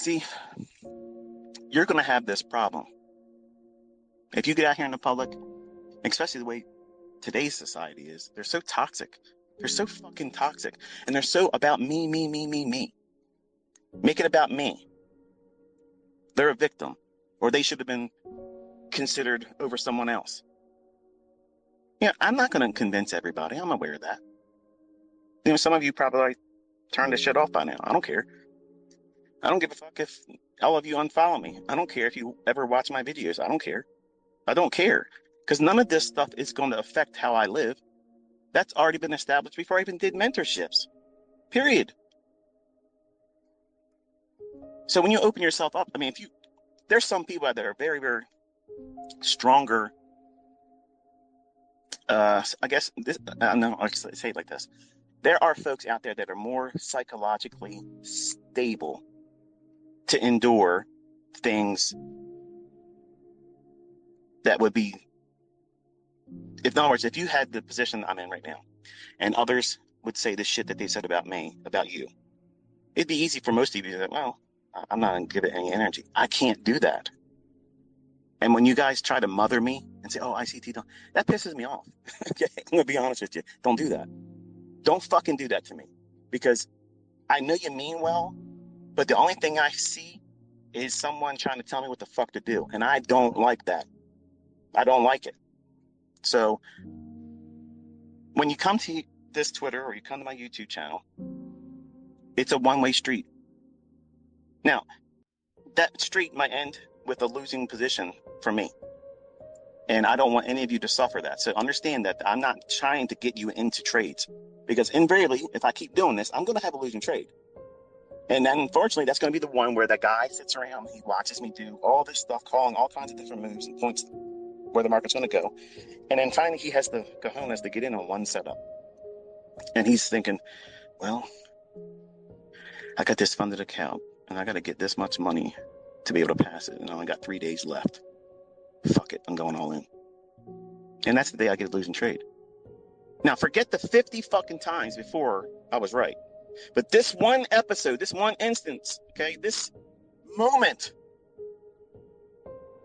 See, you're going to have this problem. If you get out here in the public, especially the way today's society is, they're so toxic. They're so fucking toxic. And they're so about me, me, me, me, me. Make it about me. They're a victim. Or they should have been considered over someone else. Yeah, I'm not going to convince everybody. I'm aware of that. You know, some of you probably turned this shit off by now. I don't care. I don't give a fuck if all of you unfollow me. I don't care if you ever watch my videos. I don't care. I don't care. Because none of this stuff is going to affect how I live. That's already been established before I even did mentorships. Period. So when you open yourself up, I mean, there's some people that are very, very stronger. I guess I'll say it like this. There are folks out there that are more psychologically stable to endure things that would be, in other words, if you had the position I'm in right now, and others would say the shit that they said about me, about you, it'd be easy for most of you to say, well, I'm not going to give it any energy. I can't do that. And when you guys try to mother me and say, oh, ICT, don't, that pisses me off. Okay, I'm going to be honest with you. Don't do that. Don't fucking do that to me. Because I know you mean well, but the only thing I see is someone trying to tell me what the fuck to do. And I don't like that. I don't like it. So when you come to this Twitter or you come to my YouTube channel, it's a one-way street. Now, that street might end with a losing position for me. And I don't want any of you to suffer that. So understand that I'm not trying to get you into trades. Because invariably, if I keep doing this, I'm going to have a losing trade. And then unfortunately, that's going to be the one where that guy sits around, he watches me do all this stuff, calling all kinds of different moves and points where the market's going to go. And then finally, he has the cojones to get in on one setup. And he's thinking, well, I got this funded account and I got to get this much money to be able to pass it. And I only got 3 days left. Fuck it, I'm going all in. And that's the day I get a losing trade. Now, forget the 50 fucking times before I was right. But this one episode, this one instance, okay, this moment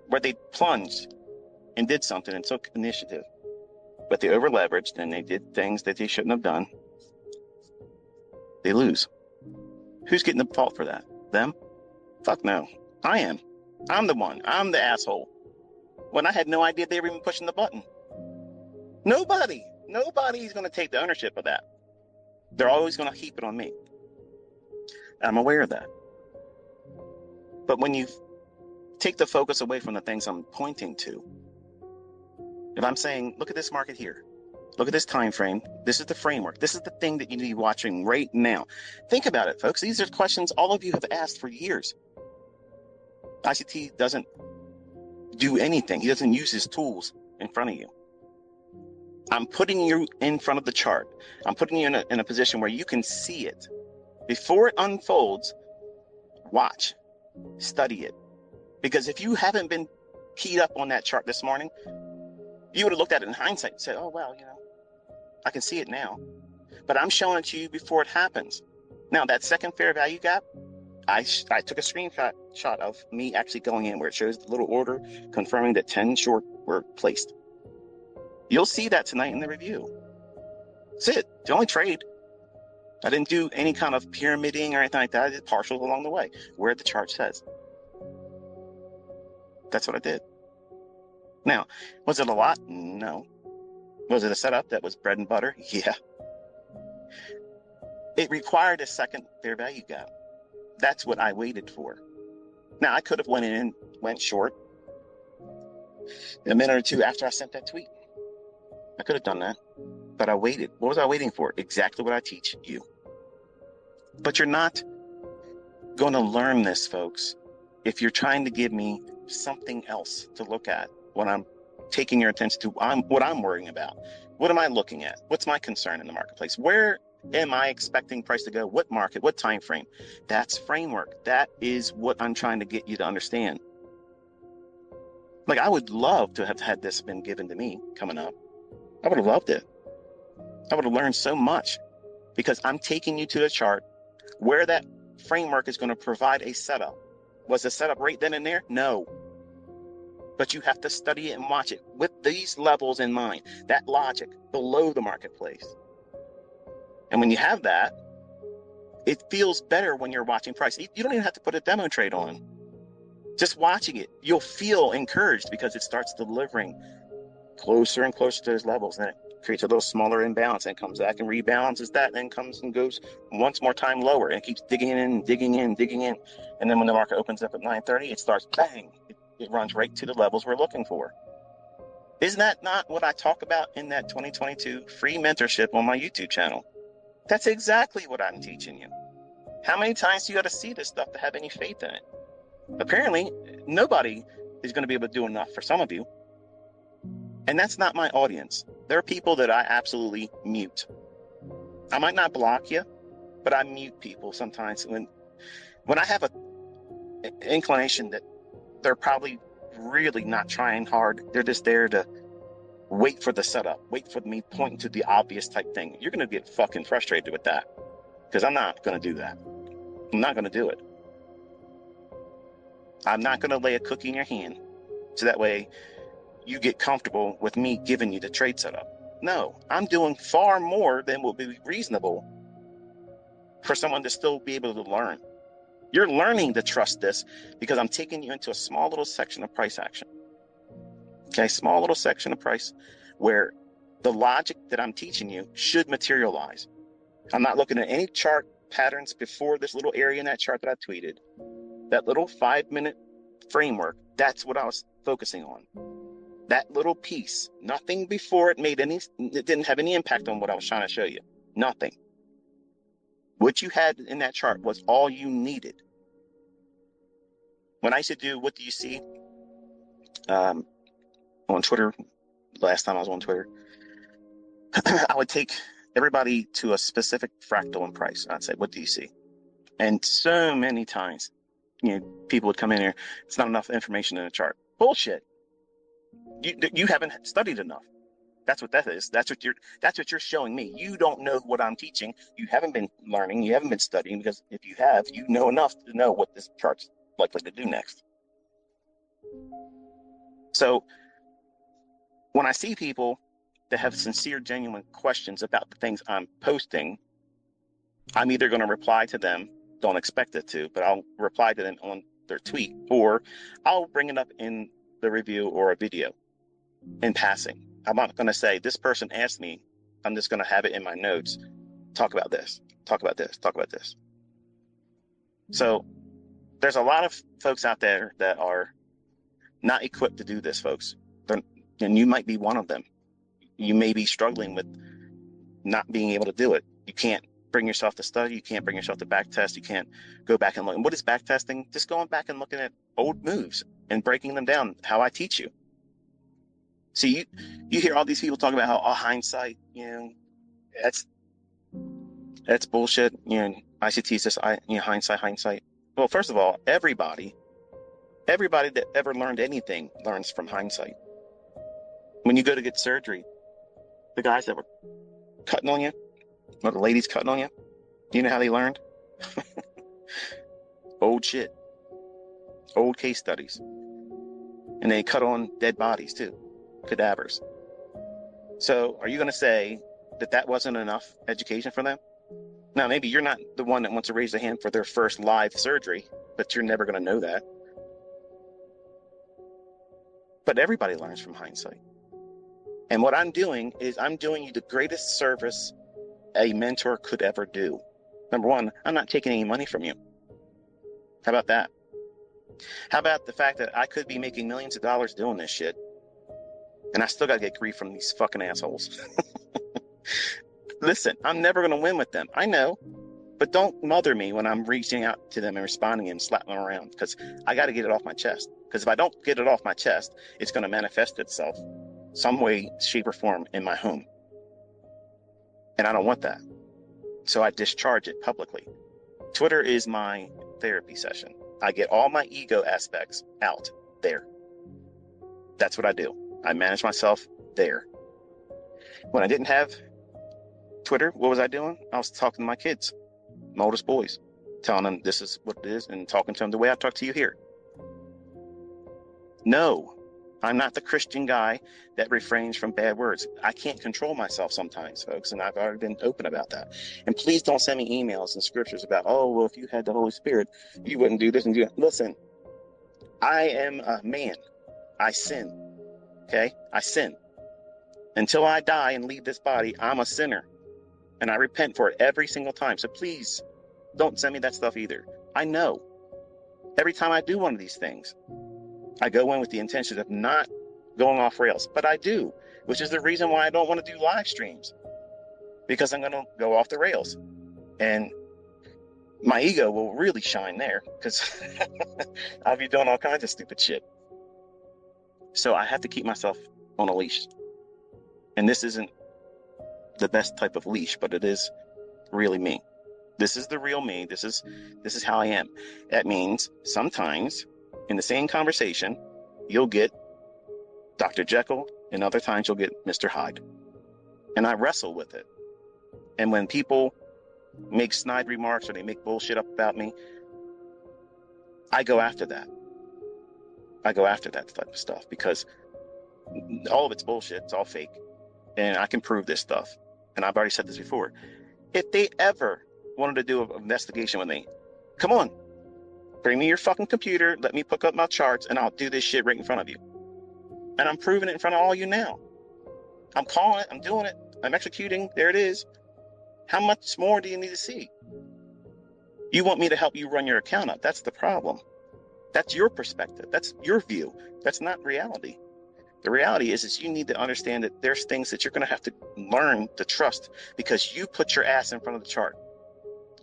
where they plunged and did something and took initiative, but they over leveraged and they did things that they shouldn't have done, they lose. Who's getting the fault for that? Them? Fuck no. I am. I'm the one. I'm the asshole. When I had no idea they were even pushing the button. Nobody's going to take the ownership of that. They're always going to heap it on me. I'm aware of that. But when you take the focus away from the things I'm pointing to, if I'm saying, look at this market here, look at this time frame, this is the framework, this is the thing that you need to be watching right now. Think about it, folks. These are questions all of you have asked for years. ICT doesn't do anything. He doesn't use his tools in front of you. I'm putting you in front of the chart. I'm putting you in a position where you can see it. Before it unfolds, watch, study it. Because if you haven't been keyed up on that chart this morning, you would have looked at it in hindsight and said, oh, well, I can see it now. But I'm showing it to you before it happens. Now, that second fair value gap, I took a screenshot of me actually going in where it shows the little order confirming that 10 short were placed. You'll see that tonight in the review. That's it. The only trade. I didn't do any kind of pyramiding or anything like that. I did partials along the way, where the chart says. That's what I did. Now, was it a lot? No. Was it a setup that was bread and butter? Yeah. It required a second fair value gap. That's what I waited for. Now, I could have went short a minute or two after I sent that tweet. I could have done that, but I waited. What was I waiting for? Exactly what I teach you. But you're not going to learn this, folks, if you're trying to give me something else to look at when I'm taking your attention to what I'm worrying about. What am I looking at? What's my concern in the marketplace? Where am I expecting price to go? What market? What time frame? That's framework. That is what I'm trying to get you to understand. Like, I would love to have had this been given to me coming up. I would have loved it. I would have learned so much because I'm taking you to the chart where that framework is going to provide a setup. Was the setup right then and there? No. But you have to study it and watch it with these levels in mind, that logic below the marketplace. And when you have that, it feels better when you're watching price. You don't even have to put a demo trade on. Just watching it, you'll feel encouraged because it starts delivering closer and closer to those levels. And it creates a little smaller imbalance and comes back and rebalances that, and then comes and goes once more time lower, and it keeps digging in, digging in, digging in. And then when the market opens up at 9:30, it starts bang. It runs right to the levels we're looking for. Isn't that not what I talk about in that 2022 free mentorship on my YouTube channel? That's exactly what I'm teaching you. How many times do you got to see this stuff to have any faith in it? Apparently, nobody is going to be able to do enough for some of you. And that's not my audience. There are people that I absolutely mute. I might not block you, but I mute people sometimes when I have an inclination that they're probably really not trying hard. They're just there to wait for the setup, wait for me pointing to the obvious type thing. You're going to get fucking frustrated with that, because I'm not going to do that. I'm not going to do it. I'm not going to lay a cookie in your hand so that way you get comfortable with me giving you the trade setup. No, I'm doing far more than will be reasonable for someone to still be able to learn. You're learning to trust this because I'm taking you into a small little section of price action. Okay, small little section of price where the logic that I'm teaching you should materialize. I'm not looking at any chart patterns before this little area in that chart that I tweeted. That little 5-minute framework, that's what I was focusing on. That little piece, nothing before it didn't have any impact on what I was trying to show you. Nothing. What you had in that chart was all you needed. When I used to do, what do you see? On Twitter, last time I was on Twitter, I would take everybody to a specific fractal in price. I'd say, what do you see? And so many times, people would come in here, it's not enough information in the chart. Bullshit. You haven't studied enough. That's what that is. That's what you're showing me. You don't know what I'm teaching. You haven't been learning. You haven't been studying, because if you have, you know enough to know what this chart's likely to do next. So when I see people that have sincere, genuine questions about the things I'm posting, I'm either going to reply to them, don't expect it to, but I'll reply to them on their tweet, or I'll bring it up in the review or a video in passing. I'm not going to say, this person asked me. I'm just going to have it in my notes. Talk about this, talk about this, talk about this. So there's a lot of folks out there that are not equipped to do this, folks. And you might be one of them. You may be struggling with not being able to do it. You can't bring yourself to study. You can't bring yourself to backtest. You can't go back and look. And what is backtesting? Just going back and looking at old moves and breaking them down, how I teach you. See, you hear all these people talk about how hindsight, that's bullshit. I should teach this, hindsight. Well, first of all, everybody that ever learned anything learns from hindsight. When you go to get surgery, the guys that were cutting on you, or the ladies cutting on you, do you know how they learned? Old shit. Old case studies. And they cut on dead bodies too. Cadavers. So are you going to say that wasn't enough education for them? Now, maybe you're not the one that wants to raise a hand for their first live surgery, but you're never going to know that. But everybody learns from hindsight. And what I'm doing is I'm doing you the greatest service a mentor could ever do. Number one, I'm not taking any money from you. How about that? How about the fact that I could be making millions of dollars doing this shit, and I still got to get grief from these fucking assholes? Listen, I'm never going to win with them. I know, but don't mother me when I'm reaching out to them and responding and slapping them around, because I got to get it off my chest. Because if I don't get it off my chest, it's going to manifest itself some way, shape, or form in my home. And I don't want that. So I discharge it publicly. Twitter is my therapy session. I get all my ego aspects out there. That's what I do. I manage myself there. When I didn't have Twitter, what was I doing? I was talking to my kids, my oldest boys. telling them this is what it is and talking to them the way I talk to you here. No, I'm not the Christian guy that refrains from bad words. I can't control myself sometimes, folks, and I've already been open about that. And please don't send me emails and scriptures about, oh, well, if you had the Holy Spirit, you wouldn't do this and do that. Listen, I am a man. I sin. Okay? I sin. Until I die and leave this body, I'm a sinner. And I repent for it every single time. So please don't send me that stuff either. I know. Every time I do one of these things, I go in with the intention of not going off rails, but I do, which is the reason why I don't want to do live streams, because I'm going to go off the rails and my ego will really shine there because I'll be doing all kinds of stupid shit. So I have to keep myself on a leash. And this isn't the best type of leash, but it is really me. This is the real me. This is how I am. That means sometimes in the same conversation, you'll get Dr. Jekyll, and other times you'll get Mr. Hyde. And I wrestle with it. And when people make snide remarks or they make bullshit up about me, I go after that. I go after that type of stuff because all of it's bullshit. It's all fake. And I can prove this stuff. And I've already said this before. If they ever wanted to do an investigation with me, come on. Bring me your fucking computer, let me pick up my charts, and I'll do this shit right in front of you. And I'm proving it in front of all you now. I'm calling it, I'm doing it, I'm executing, there it is. How much more do you need to see? You want me to help you run your account up. That's the problem. That's your perspective. That's your view. That's not reality. The reality is you need to understand that there's things that you're going to have to learn to trust because you put your ass in front of the chart.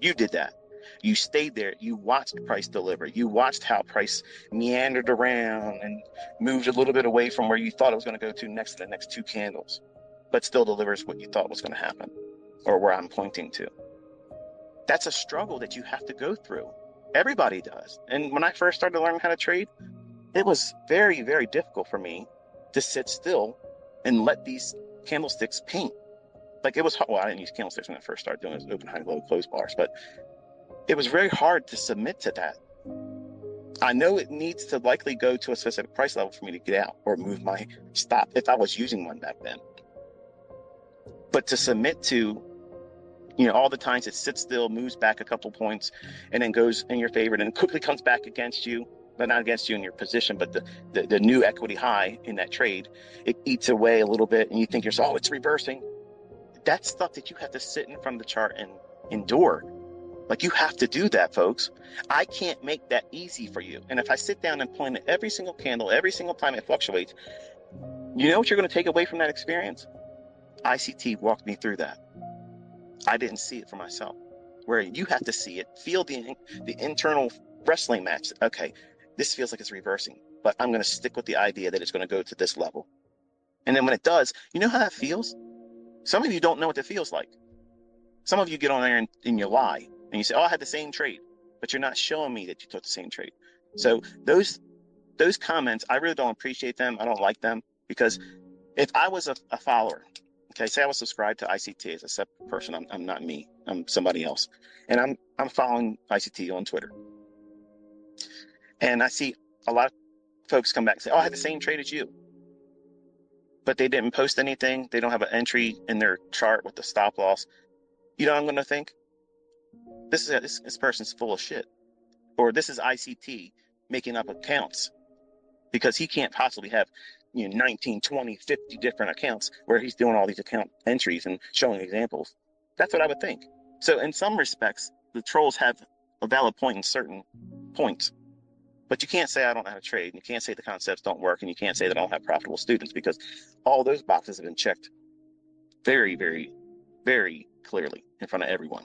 You did that. You stayed there. You watched price deliver. You watched how price meandered around and moved a little bit away from where you thought it was going to go to next to the next two candles, but still delivers what you thought was going to happen or where I'm pointing to. That's a struggle that you have to go through. Everybody does. And when I first started learning how to trade, it was very, very difficult for me to sit still and let these candlesticks paint. Like it was, well, I didn't use candlesticks when I first started doing it, open, high, low, close bars, but it was very hard to submit to that. I know it needs to likely go to a specific price level for me to get out or move my stop if I was using one back then. But to submit to, all the times it sits still, moves back a couple points, and then goes in your favor, and then quickly comes back against you, but not against you in your position, but the new equity high in that trade, it eats away a little bit, and you think yourself, oh, it's reversing. That's stuff that you have to sit in front of the chart and endure. Like you have to do that, folks. I can't make that easy for you. And if I sit down and point at every single candle, every single time it fluctuates, you know what you're going to take away from that experience? ICT walked me through that. I didn't see it for myself. Where you have to see it, feel the internal wrestling match. Okay, this feels like it's reversing, but I'm going to stick with the idea that it's going to go to this level. And then when it does, you know how that feels? Some of you don't know what it feels like. Some of you get on there and you lie. And you say, oh, I had the same trade, but you're not showing me that you took the same trade. So those comments, I really don't appreciate them. I don't like them because if I was a follower, okay, say I was subscribed to ICT as a separate person, I'm not me, I'm somebody else. And I'm following ICT on Twitter. And I see a lot of folks come back and say, oh, I had the same trade as you. But they didn't post anything. They don't have an entry in their chart with the stop loss. You know what I'm going to think? This person's full of shit. Or this is ICT making up accounts because he can't possibly have 19, 20, 50 different accounts where he's doing all these account entries and showing examples. That's what I would think. So in some respects, the trolls have a valid point in certain points. But you can't say I don't know how to trade, and you can't say the concepts don't work, and you can't say that I don't have profitable students because all those boxes have been checked very, very, very clearly in front of everyone.